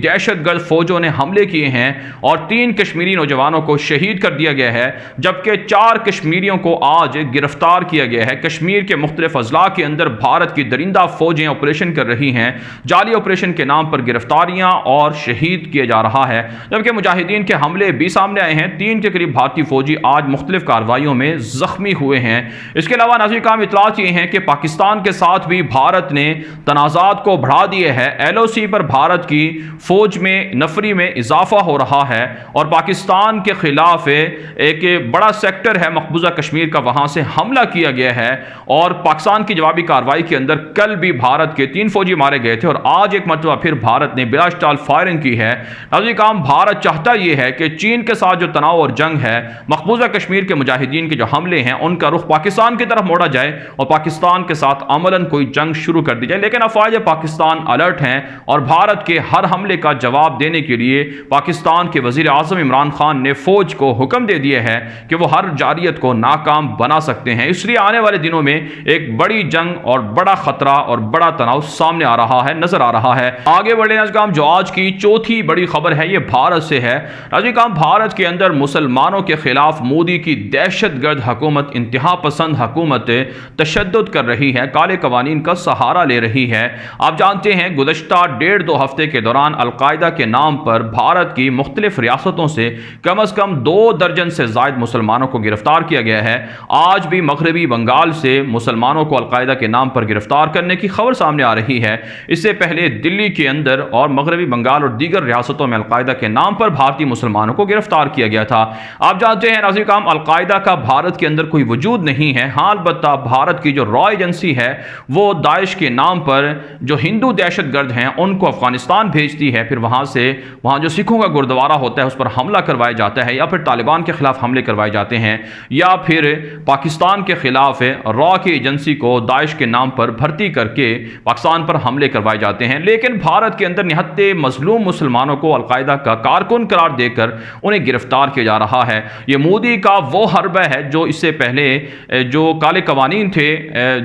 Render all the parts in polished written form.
دہشت گرد فوجوں نے حملے کیے ہیں اور 3 کشمیری نوجوانوں کو شہید کر دیا گیا ہے، جبکہ 4 کشمیریوں کو آج گرفتار کیا گیا ہے۔ کشمیر کے مختلف اضلاع کے اندر بھارت کی درندہ فوجیں آپریشن کر رہی ہیں، جعلی آپریشن کے نام پر گرفتاریاں اور شہید کیا جا رہا ہے، جبکہ مجاہدین کے حملے بھی سامنے آئے ہیں۔ 3 کے قریب بھارتی فوجی آج مختلف کارروائیوں میں زخمی ہوئے ہیں۔ اس کے علاوہ ناظرین کرام اطلاعات یہ ہیں کہ پاکستان کے ساتھ بھی بھارت نے تنازعات کو بڑھا دیے ہے۔ LOC پر بھارت کی فوج میں نفری میں اضافہ ہو رہا ہے اور پاکستان کے خلاف ایک بڑا سیکٹر ہے مقبوضہ کشمیر کا، وہاں سے حملہ کیا گیا ہے اور پاکستان کی جوابی کارروائی کے اندر کل بھی بھارت کے 3 فوجی مارے گئے تھے اور آج ایک مرتبہ پھر بھارت نے بلا اشتعال فائرنگ کی ہے۔ ناظرین کرام بھارت چاہتا یہ ہے کہ چین کے ساتھ جو تناؤ اور جنگ ہے، مقبوضہ کشمیر کے مجاہدین کے جو حملے ہیں ان کا رخ پاکستان کی طرف موڑا جائے اور پاکستان کے ساتھ عملاً کوئی جنگ شروع کر دی جائے، لیکن افواج پاکستان الرٹ ہیں اور بھارت کے ہر حملے کا جواب دینے کے لیے پاکستان کے وزیر اعظم عمران خان نے فوج کو حکم دے دیا ہے کہ وہ ہر جارحیت کو ناکام بنا سکتے ہیں۔ اس لیے آنے والے دنوں میں ایک بڑی جنگ اور بڑا خطرہ اور بڑا تناؤ سامنے آ رہا ہے، نظر آ رہا ہے۔ آگے بڑھیں ناظرین، جو آج کی چوتھی بڑی خبر ہے یہ بھارت سے ہے۔ ناظرین، بھارت کے اندر مسلمانوں کے خلاف مودی کی دہشت گرد حکومت، انتہا پسند حکومت تشدد کر رہی ہے، کالے قوانین کا سہارا لے رہی ہے۔ آپ جانتے ہیں گزشتہ 1.5-2 ہفتے کے دوران القاعدہ کے نام پر بھارت کی مختلف ریاستوں سے کم از کم 2 درجن سے زائد مسلمانوں کو گرفتار کیا گیا ہے۔ آج بھی مغربی بنگال سے مسلمانوں کو القاعدہ کے نام پر گرفتار کرنے کی خبر سامنے آ رہی ہے۔ اس سے پہلے دلی کے اندر اور مغربی بنگال اور دیگر ریاستوں میں القاعدہ کے نام پر بھارتی مسلمانوں کو گرفتار کیا گیا تھا۔ آپ جانتے ہیں ناظرین کرام القاعدہ کا بھارت کے اندر کوئی وجود نہیں ہے، ہاں البتہ بھارت کی جو را ایجنسی ہے وہ داعش کے نام پر جو ہندو دہشت گرد ہیں ان کو افغانستان بھیجتی ہے، پھر وہاں جو سکھوں کا گردوارہ ہوتا ہے اس پر حملہ کروایا جاتا ہے، یا پھر طالبان کے خلاف حملے کروائے جاتے ہیں، یا پھر پاکستان کے خلاف را کی ایجنسی کو داعش کے نام پر بھرتی کر کے پاکستان پر حملے کروائے جاتے ہیں۔ لیکن بھارت کے اندر نہت مظلوم مسلمانوں کو القاعدہ کا کارکن قرار دے کر انہیں گرفتار کیا جا رہا ہے۔ یہ مودی کا وہ حربہ ہے جو اس سے پہلے جو کالے قوانین تھے،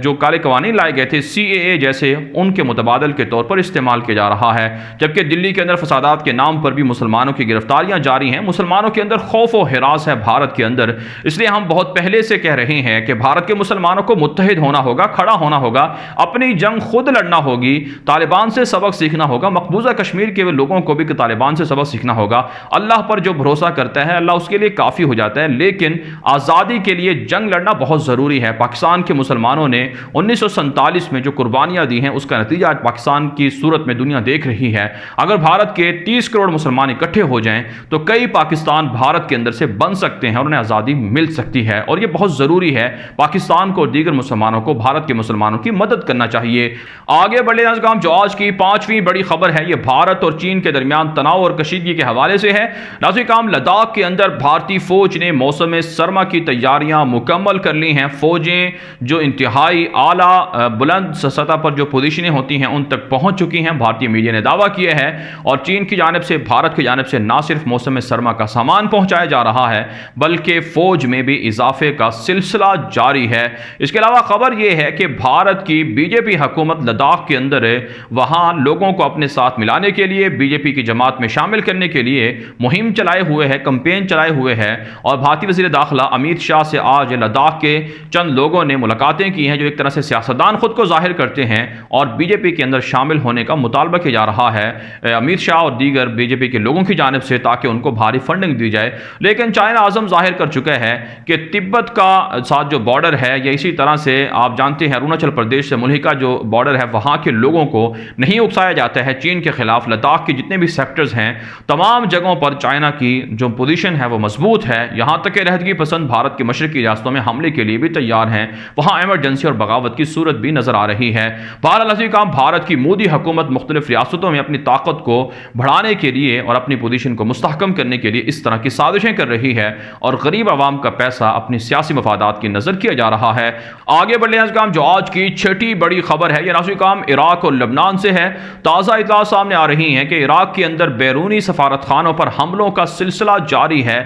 جو کالے قوانین لائے گئے تھے CAA جیسے، ان کے متبادل کے طور پر استعمال کیا جا رہا ہے۔ جبکہ دلی کے اندر فسادات کے نام پر بھی مسلمانوں کی گرفتاریاں جاری ہیں، مسلمانوں کے اندر خوف و ہراس ہے بھارت کے اندر۔ اس لیے ہم بہت پہلے سے کہہ رہے ہیں کہ بھارت کے مسلمانوں کو متحد ہونا ہوگا، کھڑا ہونا ہوگا، اپنی جنگ خود لڑنا ہوگی، طالبان سے سبق سیکھنا ہوگا، مقبوضہ کشمیر کے لوگوں کو بھی طالبان سے سبق سیکھنا ہوگا۔ اللہ پر جو بھروسہ کرتا ہے اللہ اس کے لیے کافی ہو جاتا ہے، لیکن آزادی کے لیے جنگ لڑنا بہت ضروری ہے۔ پاکستان کے مسلمانوں نے 1947 میں جو قربانیاں دی ہیں اس کا نتیجہ آج پاکستان کی صورت میں دنیا دیکھ رہی ہے۔ اگر بھارت کے 30 کروڑ مسلمان اکٹھے ہو جائیں تو کئی پاکستان بھارت کے اندر سے بن سکتے ہیں اور انہیں آزادی مل سکتی ہے، اور یہ بہت ضروری ہے۔ پاکستان کو اور دیگر مسلمانوں کو بھارت کے مسلمانوں کی مدد کرنا چاہیے۔ آگے بڑھے ناظرین، جو آج کی 5ویں بڑی خبر ہے یہ بھارت اور چین کے درمیان تناؤ اور کشیدگی کے حوالے سے ہے۔ ناظرین، لداخ کے اندر بھارتی فوج نے موسم سرما کی تیاریاں مکمل کر لی ہیں۔ فوجیں جو انتہائی اعلیٰ بلند سطح پر جو پوزیشنیں ہوتی ہیں ان تک پہنچ چکی ہیں، بھارتی میڈیا نے دعویٰ کیا ہے، اور چین کی جانب سے بھارت کی جانب سے نہ صرف موسم سرما کا سامان پہنچایا جا رہا ہے بلکہ فوج میں بھی اضافے کا سلسلہ جاری ہے۔ اس کے علاوہ خبر یہ ہے کہ بھارت کی BJP حکومت لداخ کے اندر وہاں لوگوں کو اپنے ساتھ ملانے کے لیے، BJP کی جماعت میں شامل کرنے کے لیے مہم چلائے ہوئے ہے، کمپین چلائے ہوئے ہے، اور بھارتی وزیر داخلہ امیت شاہ سے آج لداخ کے چند لوگوں نے ملاقاتیں کی ہیں جو ایک طرح سے سیاستدان خود کو ظاہر کرتے ہیں اور BJP کے اندر شامل ہونے کا مطالبہ کیا جا رہا ہے امیت شاہ اور دیگر BJP کے لوگوں کی جانب سے، تاکہ ان کو بھاری فنڈنگ دی جائے۔ لیکن چائنا اعظم ظاہر کر چکا ہے کہ تبت کا ساتھ جو بارڈر ہے، یا اسی طرح سے آپ جانتے ہیں اروناچل پردیش سے ملحقہ جو بارڈر ہے، وہاں کے لوگوں کو نہیں اکسایا جاتا ہے چین کے خلاف۔ لداخ کے جتنے بھی سیکٹرز ہیں تمام جگہوں پر چائنا کی جو پوزیشن ہے وہ مضبوط ہے، یہاں تک کہ رہدگی پسند بھارت کے مشرقی ریاستوں میں حملے کے لیے بھی تیار ہیں، وہاں ایمرجنسی اور بغاوت کی صورت بھی نظر آ رہی ہے۔ بہرحال بھارت کی مودی حکومت مختلف ریاستوں میں اپنی طاقت کو بڑھانے کے لیے اور اپنی پوزیشن کو مستحکم کرنے کے لیے اس طرح کی سازشیں کر رہی ہے، اور غریب عوام کا پیسہ اپنی سیاسی مفادات کی نظر کیا جا رہا ہے۔ آگے بڑھنے جو آج کی 6ٹھی بڑی خبر ہے یہ ناظرین عراق اور لبنان سے ہے۔ تازہ اطلاع سامنے آ رہی ہیں کہ عراق کے اندر بیرونی سفارت خانوں پر حملوں کا سلسلہ جاری ہے۔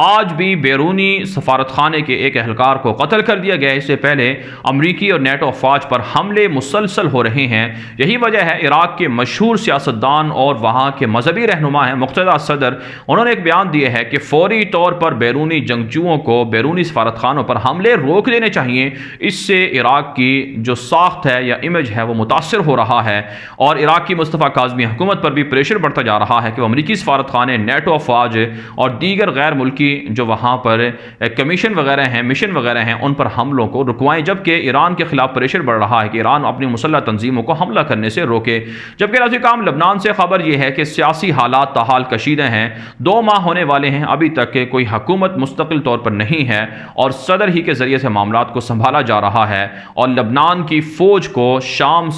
آج بھی بیرونی سفارت خانے کے ایک اہلکار کو قتل کر دیا گیا۔ اس سے پہلے امریکی اور نیٹو افواج پر حملے مسلسل ہو رہے ہیں۔ یہی وجہ ہے ہے عراق کے مشہور سیاستدان اور وہاں کے مذہبی رہنما ہیں مقتدیٰ صدر، انہوں نے ایک بیان دیا ہے کہ فوری طور پر بیرونی جنگجوؤں کو بیرونی سفارت خانوں پر حملے روک دینے چاہیے، اس سے عراق کی جو ساخت ہے یا امیج ہے وہ متاثر ہو رہا ہے، اور عراق کی مصطفیٰ کاظمی حکومت پر بھی پریشر بڑھتا جا رہا ہے کہ وہ امریکی سفارت خانے، نیٹو افواج اور دیگر غیر ملکی جو وہاں پر کمیشن وغیرہ ہیں، مشن وغیرہ ہیں، ان پر حملوں کو رکوائیں، جبکہ ایران کے خلاف پریشر بڑھ رہا ہے کہ ایران اپنی مسلح تنظیموں کو حملہ کرنے سے روکے۔ جبکہ ناظرین کرام لبنان سے خبر یہ ہے کہ سیاسی حالات تاحال کشیدہ ہیں، 2 ماہ ہونے والے ہیں، ابھی تک کوئی حکومت مستقل طور پر نہیں ہے اور صدر ہی کے ذریعے سے معاملات کو سنبھالا جا رہا ہے، اور لبنان کی فوج کو شام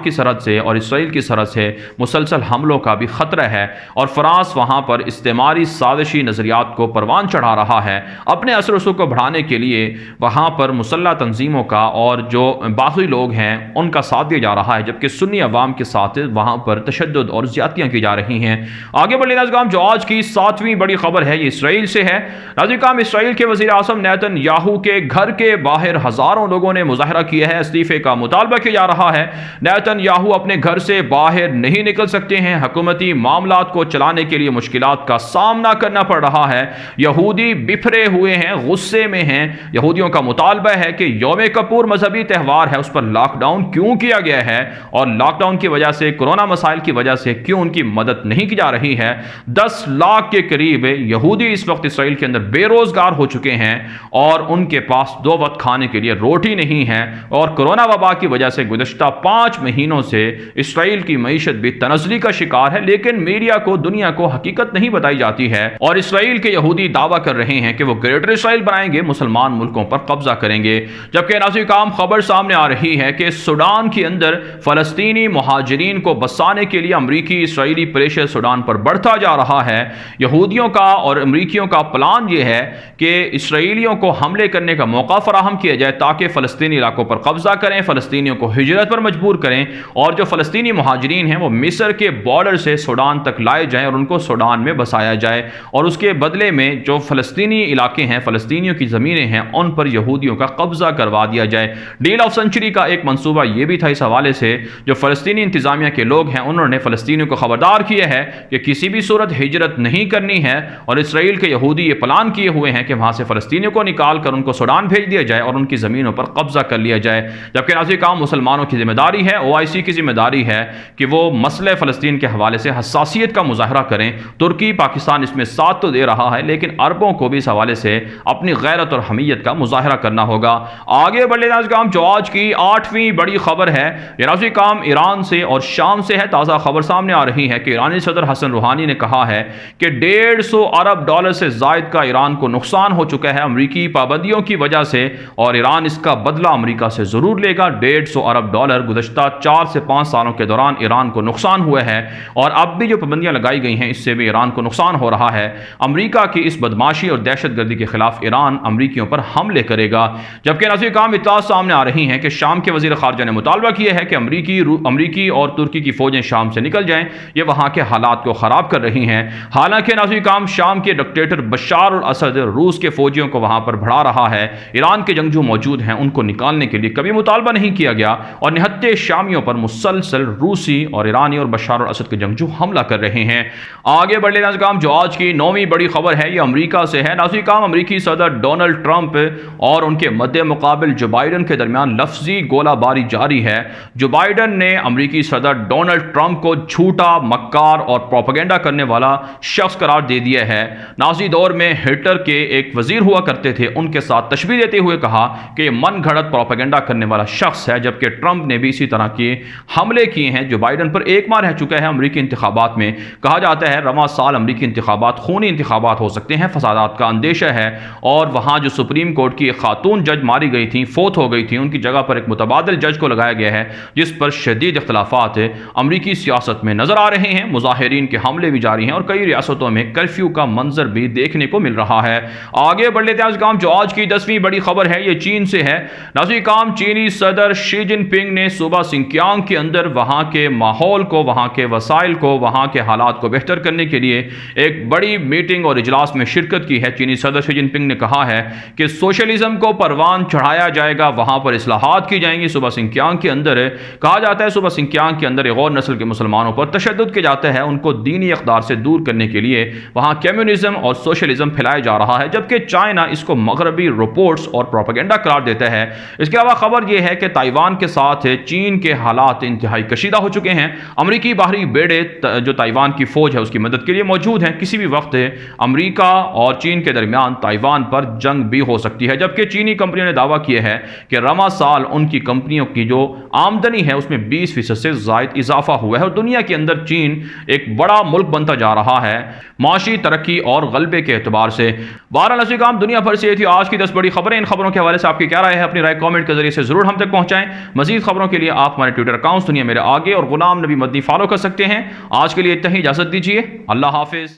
کی سرحد سے اور اسرائیل کی سرحد سے مسلسل حملوں کا بھی خطرہ ہے، اور فرانس وہاں پر استعماری سازشی نظریات کو پروان چڑھا رہا ہے اپنے اثر و رسوخ کو بڑھانے کے لیے، وہاں پر مسلح تنظیموں کا اور جو باغی لوگ ہیں ان کا ساتھ دیا جا رہا ہے، جبکہ سنی عوام کے ساتھ وہاں پر تشدد اور زیادتیاں کی جا رہی ہیں۔ آگے بڑھیں ناظرین، جو آج کی 7ویں بڑی خبر ہے یہ اسرائیل سے ہے۔ ناظرین، اسرائیل کے وزیر اعظم نیتن یاہو کے گھر کے باہر ہزاروں لوگوں نے مظاہرہ کیا ہے، استعفے کا مطالبہ کیا جا رہا ہے۔ نیتن یاہو اپنے گھر سے باہر نہیں نکل سکتے ہیں، حکومتی معاملات کو چلانے کے لیے مشکلات کا سامنا کرنا پڑ رہا ہے، یہودی بفرے ہوئے ہیں، غصے میں ہیں۔ یہودیوں کا مطالبہ ہے کہ یوم کپور مذہبی تہوار ہے، اس پر لاک ڈاؤن کیوں کیا گیا ہے، اور لاک ڈاؤن کی وجہ سے، کورونا مسائل کی وجہ سے کیوں ان کی مدد نہیں کی جا رہی ہے۔ 10 لاکھ کے قریب یہودی اس وقت اسرائیل کے اندر بے روزگار ہو چکے ہیں، اور ان کے پاس 2 وقت کھانے کے لیے روٹی نہیں ہے، اور کورونا وبا کی وجہ سے گزشتہ 5 مہینوں سے اسرائیل کی معیشت بھی تنزلی کا شکار ہے، لیکن میڈیا کو، دنیا کو حقیقت نہیں بتائی جاتی ہے، اور اسرائیل کے یہودی دعویٰ کر رہے ہیں کہ وہ گریٹر اسرائیل بنائیں گے، مسلمان ملکوں پر قبضہ کریں گے۔ جبکہ ناظرین کرام خبر سامنے آ رہی ہے کہ سوڈان کے اندر فلسطینی مہاجرین کو بسانے کے لیے امریکی اسرائیلی پریشر سوڈان پر بڑھتا جا رہا ہے۔ یہودیوں کا اور امریکیوں کا پلان یہ ہے کہ اسرائیلیوں کو حملے کرنے کا موقع فراہم کیا جائے تاکہ فلسطینی علاقوں پر قبضہ کریں، فلسطینیوں کو ہجرت پر مجبور کریں، اور جو فلسطینی مہاجرین ہیں وہ مصر کے بارڈر سے سوڈان تک لائے جائیں اور ان کو سوڈان میں بسایا جائے، اور اس کے بدلے میں جو فلسطینی علاقے ہیں، فلسطینیوں کی زمینیں ہیں، ان پر یہودیوں کا قبضہ کروا دیا جائے۔ ڈیل آف سنچری کا ایک منصوبہ یہ بھی تھا اس حوالے سے، جو فلسطینی انتظامیہ کے لوگ ہیں انہوں نے فلسطینیوں کو خبردار کیا ہے کہ کسی بھی صورت ہجرت نہیں کرنی ہے، اور اسرائیل کے یہودی یہ پلان کیے ہوئے ہیں کہ وہاں سے فلسطینیوں کو نکال کر ان کو سوڈان بھیج دیا جائے اور ان کی زمینوں پر قبضہ کر لیا جائے۔ جبکہ ناظرین کرام مسلمانوں کی ذمہ داری ہے، OIC کی ذمہ داری ہے کہ وہ مسئلہ فلسطین کے حوالے سے حساسیت کا مظاہرہ کریں۔ ترکی، پاکستان اس میں ساتھ تو دے رہا ہے، لیکن عربوں کو بھی اس حوالے سے اپنی غیرت اور حمیت کا مظاہرہ کرنا ہوگا۔ آگے بڑھے ناظرین کرام، جو آج کی 8ویں بڑی خبر ہے یہ ناظرین کرام ایران سے اور شام سے ہے۔ تازہ خبر سامنے آ رہی ہے کہ ایرانی صدر حسن روحانی نے کہا ہے کہ $150 ارب سے زائد کا ایران کو نقصان ہو چکا ہے امریکی پابندیوں کی وجہ سے، اور ایران اس کا بدلہ امریکہ سے ضرور لے گا۔ $150 ارب گزشتہ 4 سے 5 سالوں کے دوران ایران کو نقصان ہوا ہے، اور اب بھی جو پابندیاں لگائی گئی ہیں اس سے بھی ایران کو نقصان ہو رہا ہے۔ امریکہ کی اس بدماشی اور دہشت گردی کے خلاف ایران امریکیوں پر حملے کرے گا۔ جبکہ ناظرین کرام اطلاعات سامنے آ رہی ہیں کہ شام کے وزیر خارجہ نے مطالبہ کیا ہے کہ امریکی اور ترکی کی فوجیں شام سے نکل جائیں، یہ وہاں کے حالات کو خراب کر رہی ہیں۔ حالانکہ ناظرین کرام شام کے ڈکٹیٹر بشار الاسد روس کے فوجیوں کو وہاں پر بڑھا رہا ہے، ایران کے جنگجو موجود ہیں، ان کو نکالنے کے لیے کبھی مطالبہ نہیں کیا گیا، اور نہتے شامیوں پر مسلسل روسی اور ایرانی اور بشار الاسد کے جنگجو حملہ کر رہے ہیں۔ آگے بڑھے ناظرین کرام، جو آج کی 9ویں بڑی خبر ہے یہ امریکہ سے ہے۔ ناظرین کرام امریکی صدر ڈونلڈ ٹرمپ اور ان کے مد مقابل جو بائیڈن کے درمیان لفظی گولہ باری جاری ہے۔ جو بائیڈن نے امریکی صدر ڈونلڈ ٹرمپ کو جھوٹا، مکار اور پروپیگنڈا کرنے والا شخص قرار دے دیا ہے۔ نازی دور میں ہٹلر کے ایک وزیر ہوا کرتے تھے، ان کے ساتھ تشبیہ دیتے ہوئے کہا کہ یہ من گھڑت پروپیگنڈا کرنے والا شخص ہے، جبکہ ٹرمپ نے بھی اسی طرح کے حملے کیے ہیں۔ جو بائیڈن پر 1 ماہ رہ چکا ہے امریکی انتخابات میں، کہا جاتا ہے رواں سال امریکی انتخابات خونی انتخابات ہو سکتے ہیں، فسادات کا اندیشہ ہے، اور وہاں جو سپریم کورٹ کی ایک خاتون جج ماری گئی تھیں، فوت ہو گئی تھیں، ان کی جگہ پر ایک متبادل جج کو لگایا گیا ہے، جس پر شدید اختلافات امریکی سیاست میں نظر آ رہے ہیں۔ مظاہرین کے حملے بھی جاری ہیں اور کئی ریاستوں میں کرفیو کا منظر بھی دیکھنے کو مل رہا ہے۔ آگے بڑھ لیتے ہیں کام، جو آج کی 10ویں بڑی خبر ہے یہ چین سے ہے۔ ناظرین کام، چینی صدر شی جن پنگ نے صوبہ سنکیانگ کے اندر وہاں کے ماحول کو، وہاں کے وسائل کو، وہاں کے حالات کو بہتر کرنے کے لیے ایک بڑی میٹنگ اور اجلاس میں شرکت کی ہے۔ چینی صدر شی جن پنگ نے کہا ہے کہ سوشلزم کو پروان چڑھایا جائے گا، وہاں پر اصلاحات کی جائیں گی۔ صوبہ سنکیانگ کے اندر کہا جاتا ہے صوبہ سنکیانگ کے اندر ایک اور نسل کے مسلمانوں پر تشدد کیا جاتا ہے، ان کو دینی اقدار سے دور کرنے کے لیے وہاں کمیونزم اور سوشلزم پھیلایا جا رہا ہے، جبکہ چائنا اس کو مغربی رپورٹس اور پروپیگنڈا قرار دیتا ہے۔ اس کے علاوہ خبر یہ ہے کہ تائیوان کے ساتھ چین کے حالات انتہائی کشیدہ ہو چکے ہیں۔ امریکی باہری بیڑے جو تائیوان کی فوج ہے اس کی مدد کے لیے موجود ہیں۔ کسی بھی وقت امریکہ اور چین کے درمیان تائیوان پر جنگ بھی ہو سکتی ہے، جبکہ چینی کمپنیوں نے دعویٰ کیا ہے کہ رواں سال ان کی کمپنیوں کی جو آمدنی ہے اس میں 20% سے زائد اضافہ ہوا ہے، اور دنیا کے اندر چین ایک بڑا ملک بنتا جا رہا ہے معاشی ترقی اور غلبے کے اعتبار سے۔ بہرحال ناظرین کرام، دنیا بھر سے یہ تھی آج کی 10 بڑی خبریں۔ ان خبروں کے حوالے سے آپ کی کیا رائے ہے؟ اپنی رائے کامنٹ کے ذریعے سے ضرور ہم تک پہنچائیں۔ مزید خبروں کے لیے آپ ہمارے ٹویٹر اکاؤنٹس دنیا میرے آگے اور غلام نبی مدنی فالو کر سکتے ہیں۔ آج کے لیے اتنا ہی، اجازت دیجیے، اللہ حافظ۔